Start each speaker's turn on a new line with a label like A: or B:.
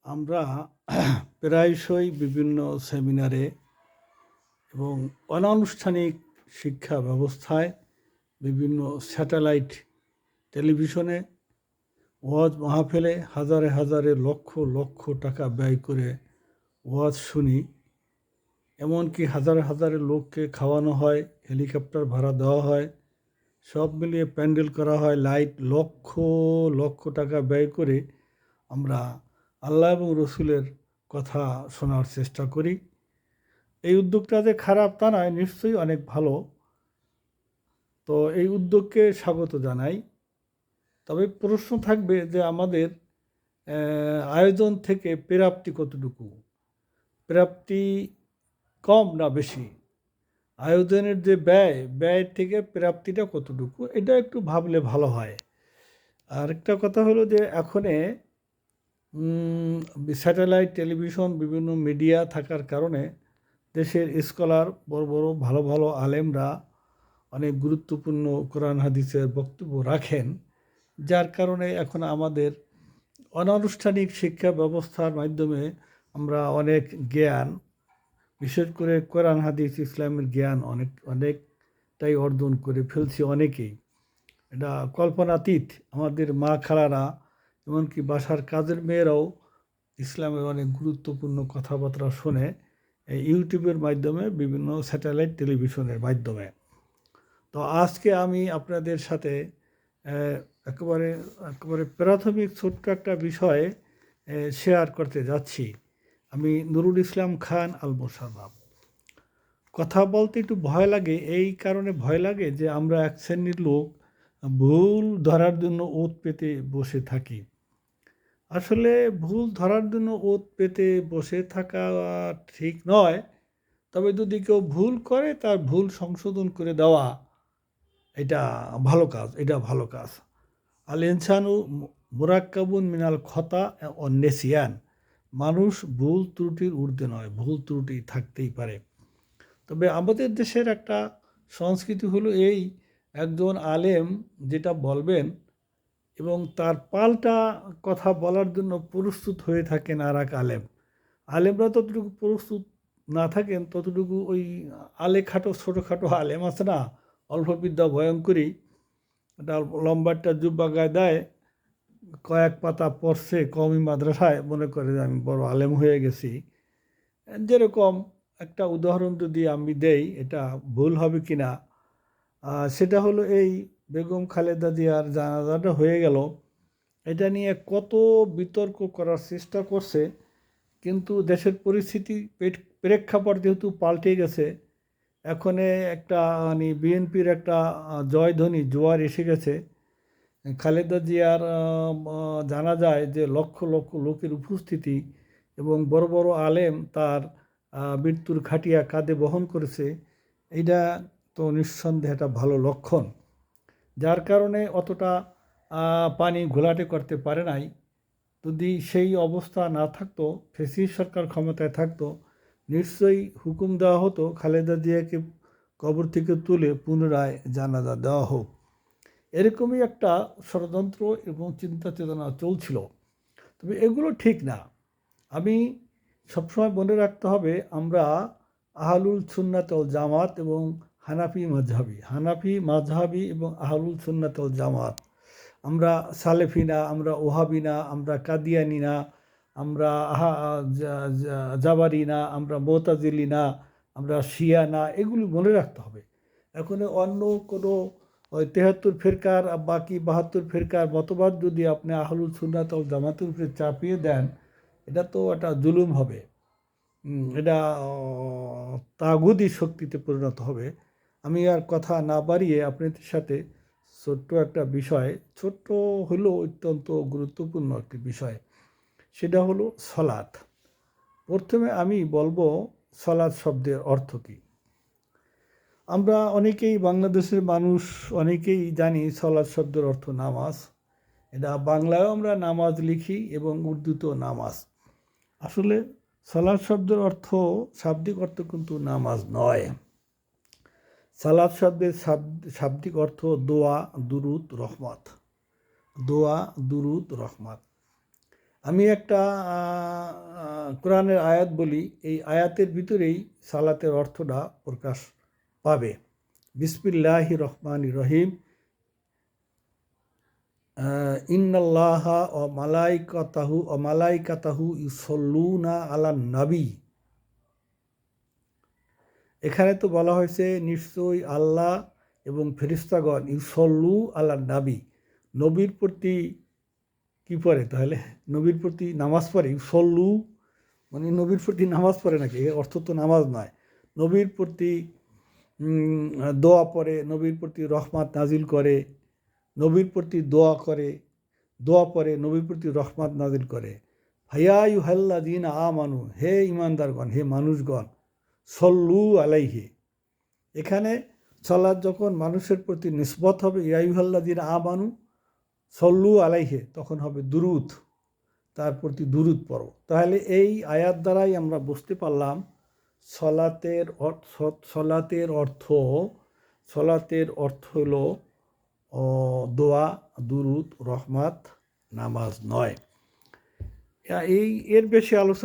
A: আমরা প্রায়শই বিভিন্ন সেমিনারে এবং অনানুষ্ঠানিক শিক্ষা ব্যবস্থায় বিভিন্ন স্যাটেলাইট টেলিভিশনে ওয়াজ মাহফিলে হাজারে হাজারে লক্ষ লক্ষ টাকা ব্যয় করে ওয়াজ শুনি। এমনকি হাজারে হাজারে লোককে খাওয়ানো হয়, হেলিকপ্টার ভাড়া দেওয়া হয়, সব মিলিয়ে প্যান্ডেল করা হয়, লাইট লক্ষ লক্ষ টাকা ব্যয় করে আমরা আল্লাহ এবং রসুলের কথা শোনার চেষ্টা করি। এই উদ্যোগটা যে খারাপ তা নয়, নিশ্চয়ই অনেক ভালো। তো এই উদ্যোগকে স্বাগত জানাই। তবে প্রশ্ন থাকবে যে আমাদের আয়োজন থেকে প্রাপ্তি কতটুকু, প্রাপ্তি কম না বেশি, আয়োজনের যে ব্যয়ের থেকে প্রাপ্তিটা কতটুকু, এটা একটু ভাবলে ভালো হয়। আরেকটা কথা হলো যে এখনে স্যাটেলাইট টেলিভিশন বিভিন্ন মিডিয়া থাকার কারণে দেশের স্কলার বড় বড় ভালো ভালো আলেমরা অনেক গুরুত্বপূর্ণ কোরআন হাদিসের বক্তব্য রাখেন, যার কারণে এখন আমাদের অনানুষ্ঠানিক শিক্ষা ব্যবস্থার মাধ্যমে আমরা অনেক জ্ঞান, বিশেষ করে কোরআন হাদিস ইসলামের জ্ঞান অনেকটাই অর্জন করে ফেলছি অনেকেই। এটা কল্পনাতীত। আমাদের মা খালারা, এমনকি বাসার কাজের মেয়েরাও ইসলামের অনেক গুরুত্বপূর্ণ কথাবার্তা শোনে এই ইউটিউবের মাধ্যমে, বিভিন্ন স্যাটেলাইট টেলিভিশনের মাধ্যমে। তো আজকে আমি আপনাদের সাথে একেবারে একেবারে প্রাথমিক ছোট্ট একটা বিষয় শেয়ার করতে যাচ্ছি। আমি নুরুল ইসলাম খান আল মোশাররফ। কথা বলতে একটু ভয় লাগে, এই কারণে ভয় লাগে যে আমরা এক শ্রেণীর লোক ভুল ধরার জন্য ওত পেতে বসে থাকি। আসলে ভুল ধরার জন্য ওত পেতে বসে থাকা ঠিক নয়, তবে যদি কেউ ভুল করে তার ভুল সংশোধন করে দেওয়া এটা ভালো কাজ। আল ইনসানু মুরাক্কাবুন মিনাল খতা ও নেসিয়ান। মানুষ ভুল ত্রুটির ঊর্ধ্বে নয়, ভুল ত্রুটি থাকতেই পারে। তবে আমাদের দেশের একটা সংস্কৃতি হলো এই, একজন আলেম যেটা বলবেন এবং তার পাল্টা কথা বলার জন্য প্রস্তুত হয়ে থাকেন আর এক আলেমরা ততটুকু প্রস্তুত না থাকেন, ততটুকু ওই ছোটোখাটো আলেম আছে না, অল্প বিদ্যা ভয়ঙ্করী, একটা লম্বাটা জুব্বা গায়ে দেয়, কয়েক পাতা পড়ছে কওমি মাদ্রাসায়, মনে করে যে আমি বড় আলেম হয়ে গেছি। যেরকম একটা উদাহরণ যদি আমি দেই, এটা ভুল হবে কি না, সেটা হলো এই বেগম খালেদা জিয়ার জানাজাটা হয়ে গেল, এটা নিয়ে কত বিতর্ক করার চেষ্টা করছে, কিন্তু দেশের পরিস্থিতি প্রেক্ষাপট যেহেতু পাল্টে গেছে, এখন একটা মানে বিএনপির একটা জয়ধ্বনি জোয়ার এসে গেছে। খালেদা জিয়ার জানা যায় যে লক্ষ লক্ষ লোকের উপস্থিতি এবং বড় বড় আলেম তার মৃত্যুর খাটিয়া কাঁধে বহন করেছে, এইটা তো নিঃসন্দেহে একটা ভালো লক্ষণ। যার কারণে অতটা পানি ঘোলাটে করতে পারে নাই। যদি সেই অবস্থা না থাকতো, ফ্যাসিস্ট সরকার ক্ষমতায় থাকতো, নিশ্চয়ই হুকুম দেওয়া হতো খালেদা জিয়াকে কবর থেকে তুলে পুনরায় জানাজা দেওয়া হোক। এরকমই একটা ষড়যন্ত্র এবং চিন্তা চেতনা চলছিল। তবে এগুলো ঠিক না। আমি সবসময় মনে রাখতে হবে, আমরা আহলুল সুন্নাত ওয়াল জামাত এবং হানাফি মাযহাবী এবং আহলুল সুন্নাত ওয়াল জামাত। আমরা সালেফি না, আমরা ওহাবি না, আমরা কাদিয়ানি না, আমরা জাবারি না, আমরা মুতাজিলি না, আমরা শিয়া না, এগুলি মনে রাখতে হবে। এখন অন্য কোনো ওই 73 ফেরকার বাকি 72 ফেরকার মতবাদ যদি আপনি আহলুল সুন্নাত ওয়াল জামাতের উপরে চাপিয়ে দেন, এটা তো একটা জুলুম হবে, এটা তাগুদি শক্তিতে পরিণত হবে। আমি আর কথা না বাড়িয়ে আপনাদের সাথে ছোট্ট একটা বিষয়, ছোট্ট হলেও অত্যন্ত গুরুত্বপূর্ণ একটি বিষয়, সেটা হলো সলাৎ। প্রথমে আমি বলবো সলাৎ শব্দের অর্থ কী। আমরা অনেকেই, বাংলাদেশের মানুষ অনেকেই জানি সলাৎ শব্দের অর্থ নামাজ। এটা বাংলায়ও আমরা নামাজ লিখি এবং উর্দুতেও নামাজ। আসলে সালাত শব্দের অর্থ, শাব্দিক অর্থ কিন্তু নামাজ নয়। সালাত শব্দের শাব্দিক অর্থ দোয়া, দুরুদ, রহমত। দোয়া, দুরুদ, রহমত। আমি একটা কোরআনের আয়াত বলি, এই আয়াতের ভিতরেই সালাতের অর্থটা প্রকাশ পাবে। বিসমিল্লাহির রহমানির রহিম। ইন্নাল্লাহা মালাইকাতাহু ইউসাল্লুনা আলান নবী। এখানে তো বলা হয়েছে নিশ্চয়ই আল্লাহ এবং ফেরেশতাগণ ইউসল্লু আলান নবী, নবীর প্রতি কি পড়ে? তাহলে নবীর প্রতি নামাজ পড়ে। ইউসল্লু মানে নবীর প্রতি নামাজ পড়ে নাকি? এর অর্থ তো নামাজ নয়। নবীর প্রতি দোয়া পড়ে, নবীর প্রতি রহমত নাজিল করে, নবীর প্রতি দোয়া পড়ে, নবীর প্রতি রহমত নাজিল করে। হাইয়া ইউহাল্লাযীনা আমানু, হে ইমানদারগণ, হে মানুষগণ, সল্লু আলাইহি। এখানে সালাত যখন মানুষের প্রতি নিসবত হবে, ইয়া ইউহাল্লাযীনা আমানু সল্লু আলাইহি, তখন হবে দুরূদ, তার প্রতি দুরূদ পড়ো। তাহলে এই আয়াত দ্বারাই আমরা বুঝতে পারলাম সলাতের অর্থ হলো দোয়া, দুরূদ, রহমত, নামাজ নয়। এর বেশি আলোচনা